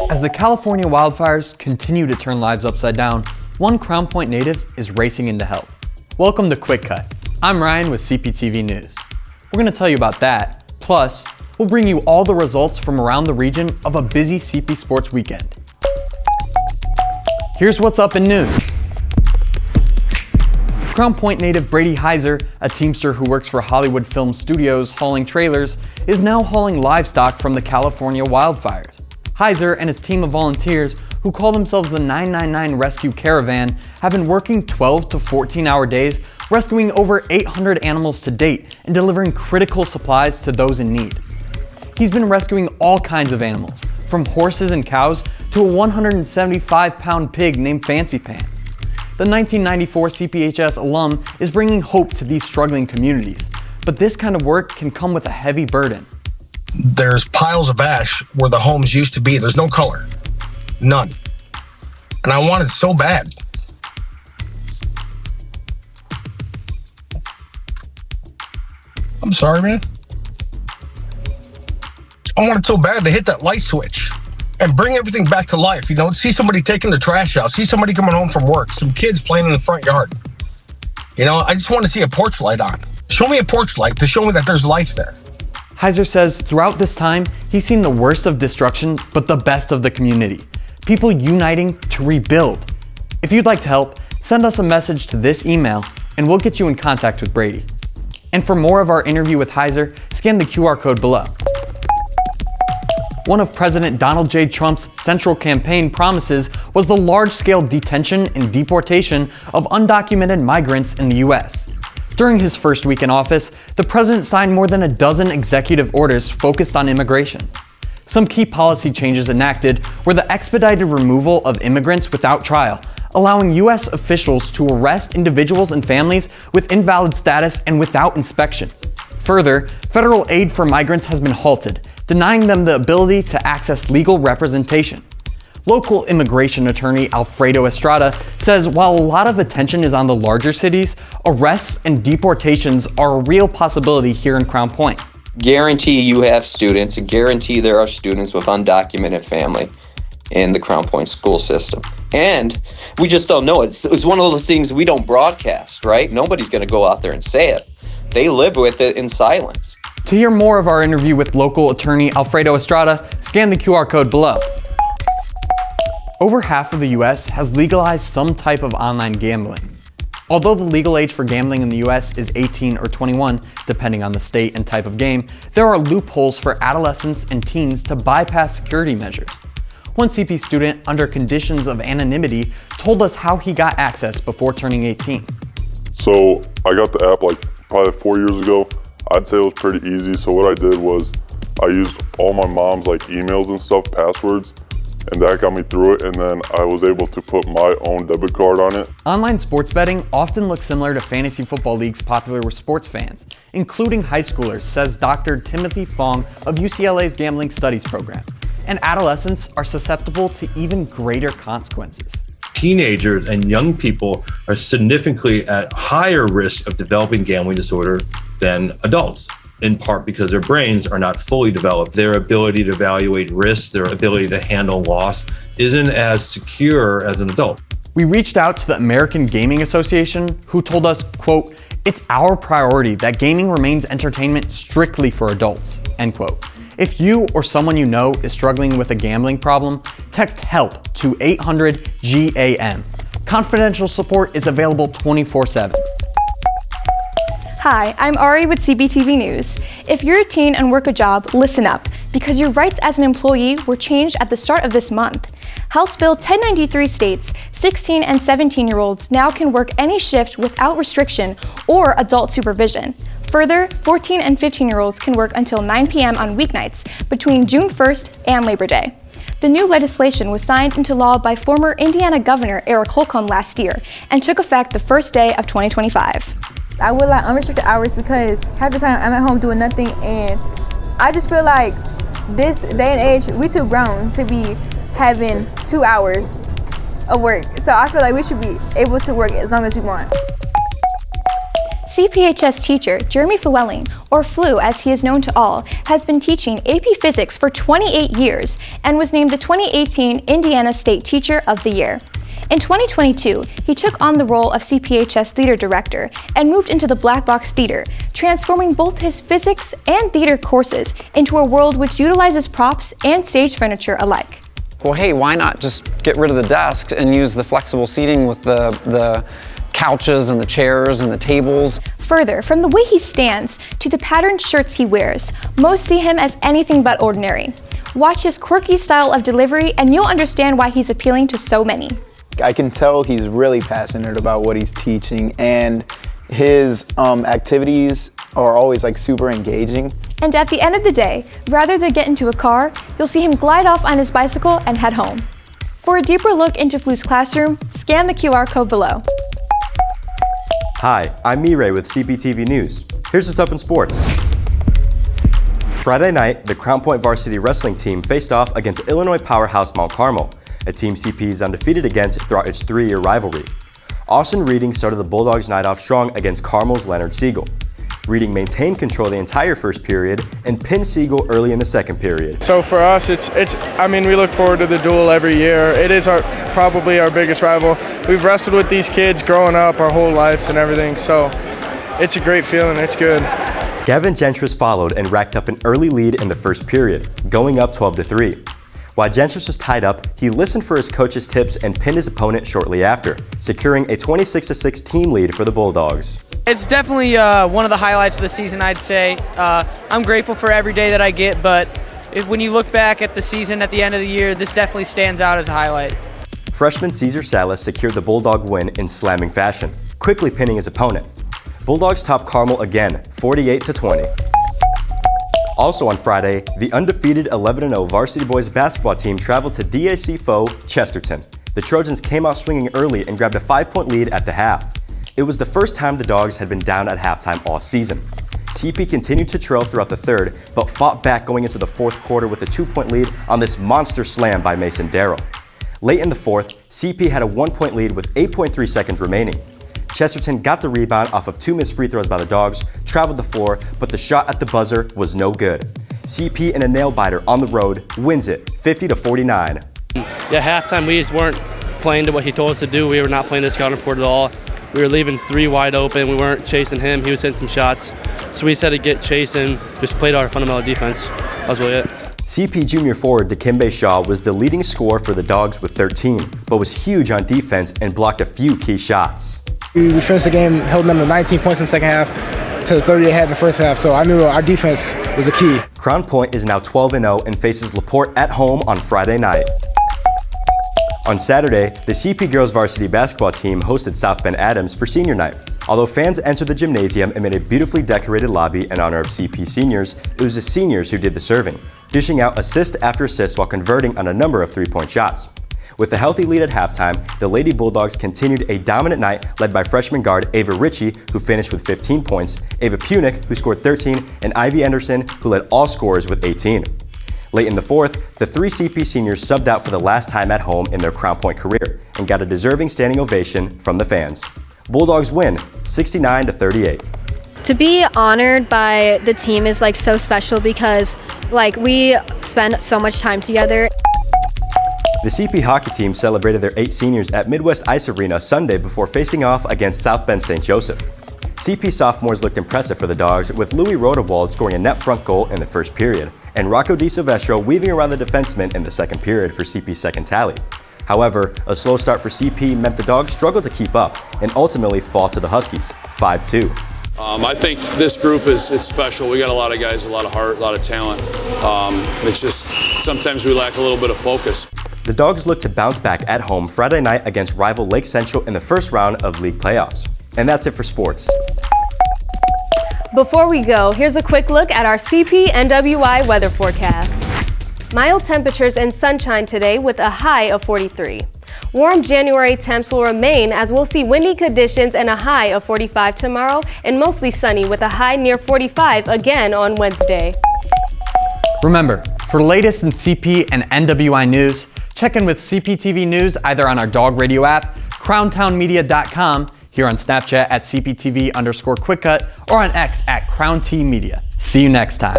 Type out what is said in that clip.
As the California wildfires continue to turn lives upside down, one Crown Point native is racing in to help. Welcome to QuickCUT. I'm Ryan with CPTV News. We're going to tell you about that, plus we'll bring you all the results from around the region of a busy CP sports weekend. Here's what's up in news. Crown Point native Brady Heiser, a teamster who works for Hollywood Film Studios hauling trailers, is now hauling livestock from the California wildfires. Heiser and his team of volunteers, who call themselves the 999 Rescue Caravan, have been working 12 to 14-hour days, rescuing over 800 animals to date and delivering critical supplies to those in need. He's been rescuing all kinds of animals, from horses and cows to a 175-pound pig named Fancy Pants. The 1994 CPHS alum is bringing hope to these struggling communities, but this kind of work can come with a heavy burden. There's piles of ash where the homes used to be. There's no color, none. And I want it so bad. I'm sorry, man. I want it so bad to hit that light switch and bring everything back to life. You know, see somebody taking the trash out, see somebody coming home from work, some kids playing in the front yard. You know, I just want to see a porch light on. Show me a porch light to show me that there's life there. Heiser says throughout this time, he's seen the worst of destruction, but the best of the community. People uniting to rebuild. If you'd like to help, send us a message to this email and we'll get you in contact with Brady. And for more of our interview with Heiser, scan the QR code below. One of President Donald J. Trump's central campaign promises was the large-scale detention and deportation of undocumented migrants in the U.S. During his first week in office, the president signed more than a dozen executive orders focused on immigration. Some key policy changes enacted were the expedited removal of immigrants without trial, allowing U.S. officials to arrest individuals and families with invalid status and without inspection. Further, federal aid for migrants has been halted, denying them the ability to access legal representation. Local immigration attorney Alfredo Estrada says while a lot of attention is on the larger cities, arrests and deportations are a real possibility here in Crown Point. Guarantee you have students, and guarantee there are students with undocumented family in the Crown Point school system. And we just don't know. It's one of those things we don't broadcast, right? Nobody's going to go out there and say it. They live with it in silence. To hear more of our interview with local attorney Alfredo Estrada, scan the QR code below. Over half of the U.S. has legalized some type of online gambling. Although the legal age for gambling in the U.S. is 18 or 21, depending on the state and type of game, there are loopholes for adolescents and teens to bypass security measures. One CP student, under conditions of anonymity, told us how he got access before turning 18. So I got the app probably 4 years ago. I'd say it was pretty easy. So what I did was I used all my mom's emails and stuff, passwords, and that got me through it, and then I was able to put my own debit card on it. Online sports betting often looks similar to fantasy football leagues popular with sports fans, including high schoolers, says Dr. Timothy Fong of UCLA's Gambling Studies program. And adolescents are susceptible to even greater consequences. Teenagers and young people are significantly at higher risk of developing gambling disorder than adults, in part because their brains are not fully developed. Their ability to evaluate risk, their ability to handle loss isn't as secure as an adult. We reached out to the American Gaming Association, who told us, quote, "It's our priority that gaming remains entertainment strictly for adults," end quote. If you or someone you know is struggling with a gambling problem, text HELP to 800-GAM. Confidential support is available 24/7. Hi, I'm Ari with CPTV News. If you're a teen and work a job, listen up, because your rights as an employee were changed at the start of this month. House Bill 1093 states 16 and 17-year-olds now can work any shift without restriction or adult supervision. Further, 14 and 15-year-olds can work until 9 p.m. on weeknights between June 1st and Labor Day. The new legislation was signed into law by former Indiana Governor Eric Holcomb last year and took effect the first day of 2025. I would like unrestricted hours because half the time I'm at home doing nothing, and I just feel like this day and age, we too grown to be having 2 hours of work. So I feel like we should be able to work as long as we want. CPHS teacher Jeremy Flewelling, or Flew as he is known to all, has been teaching AP Physics for 28 years and was named the 2018 Indiana State Teacher of the Year. In 2022, he took on the role of CPHS Theater Director and moved into the Black Box Theater, transforming both his physics and theater courses into a world which utilizes props and stage furniture alike. Well, hey, why not just get rid of the desks and use the flexible seating with the couches and the chairs and the tables? Further, from the way he stands to the patterned shirts he wears, most see him as anything but ordinary. Watch his quirky style of delivery and you'll understand why he's appealing to so many. I can tell he's really passionate about what he's teaching, and his activities are always like super engaging. And at the end of the day, rather than get into a car, you'll see him glide off on his bicycle and head home. For a deeper look into Flew's classroom, scan the QR code below. Hi, I'm Mireille with CPTV News. Here's what's up in sports. Friday night, the Crown Point varsity wrestling team faced off against Illinois powerhouse Mount Carmel, a team CP is undefeated against throughout its 3-year rivalry. Austin Reading started the Bulldogs' night off strong against Carmel's Leonard Siegel. Reading maintained control the entire first period and pinned Siegel early in the second period. So for us, we look forward to the duel every year. It is probably our biggest rival. We've wrestled with these kids growing up our whole lives and everything, so it's a great feeling. It's good. Gavin Gentris followed and racked up an early lead in the first period, going up 12-3. While Gentris was tied up, he listened for his coach's tips and pinned his opponent shortly after, securing a 26-6 team lead for the Bulldogs. It's definitely one of the highlights of the season, I'd say. I'm grateful for every day that I get, but when you look back at the season at the end of the year, this definitely stands out as a highlight. Freshman Cesar Salas secured the Bulldog win in slamming fashion, quickly pinning his opponent. Bulldogs topped Carmel again, 48-20. Also on Friday, the undefeated 11-0 varsity boys basketball team traveled to DAC foe Chesterton. The Trojans came out swinging early and grabbed a 5-point lead at the half. It was the first time the Dogs had been down at halftime all season. CP continued to trail throughout the third, but fought back going into the fourth quarter with a 2-point lead on this monster slam by Mason Darrow. Late in the fourth, CP had a 1-point lead with 8.3 seconds remaining. Chesterton got the rebound off of 2 missed free throws by the Dogs, traveled the floor, but the shot at the buzzer was no good. CP in a nail-biter on the road wins it, 50-49. Yeah, halftime we just weren't playing to what he told us to do. We were not playing the scouting report at all. We were leaving 3 wide open. We weren't chasing him. He was hitting some shots. So we just had to get chasing, just played our fundamental defense. That was really it. CP junior forward Dikembe Shaw was the leading scorer for the Dogs with 13, but was huge on defense and blocked a few key shots. We finished the game holding them to 19 points in the second half to the 30 they had in the first half, so I knew our defense was a key. Crown Point is now 12-0 and faces LaPorte at home on Friday night. On Saturday, the CP girls varsity basketball team hosted South Bend Adams for senior night. Although fans entered the gymnasium amid a beautifully decorated lobby in honor of CP seniors, it was the seniors who did the serving, dishing out assist after assist while converting on a number of 3-point shots. With a healthy lead at halftime, the Lady Bulldogs continued a dominant night led by freshman guard Ava Ritchie, who finished with 15 points, Ava Punick, who scored 13, and Ivy Anderson, who led all scorers with 18. Late in the fourth, the 3 CP seniors subbed out for the last time at home in their Crown Point career and got a deserving standing ovation from the fans. Bulldogs win, 69-38. To be honored by the team is so special because we spend so much time together. The CP hockey team celebrated their 8 seniors at Midwest Ice Arena Sunday before facing off against South Bend St. Joseph. CP sophomores looked impressive for the Dogs, with Louis Rodewald scoring a net front goal in the first period, and Rocco Di Silvestro weaving around the defenseman in the second period for CP's second tally. However, a slow start for CP meant the Dogs struggled to keep up and ultimately fall to the Huskies, 5-2. I think this group is special. We got a lot of guys, a lot of heart, a lot of talent. It's just sometimes we lack a little bit of focus. The Dogs look to bounce back at home Friday night against rival Lake Central in the first round of league playoffs. And that's it for sports. Before we go, here's a quick look at our CP NWI weather forecast. Mild temperatures and sunshine today with a high of 43. Warm January temps will remain as we'll see windy conditions and a high of 45 tomorrow, and mostly sunny with a high near 45 again on Wednesday. Remember, for the latest in CP and NWI news, check in with CPTV News either on our Dog Radio app, crowntownmedia.com, here on Snapchat at CPTV_QuickCut or on X at Crown T Media. See you next time.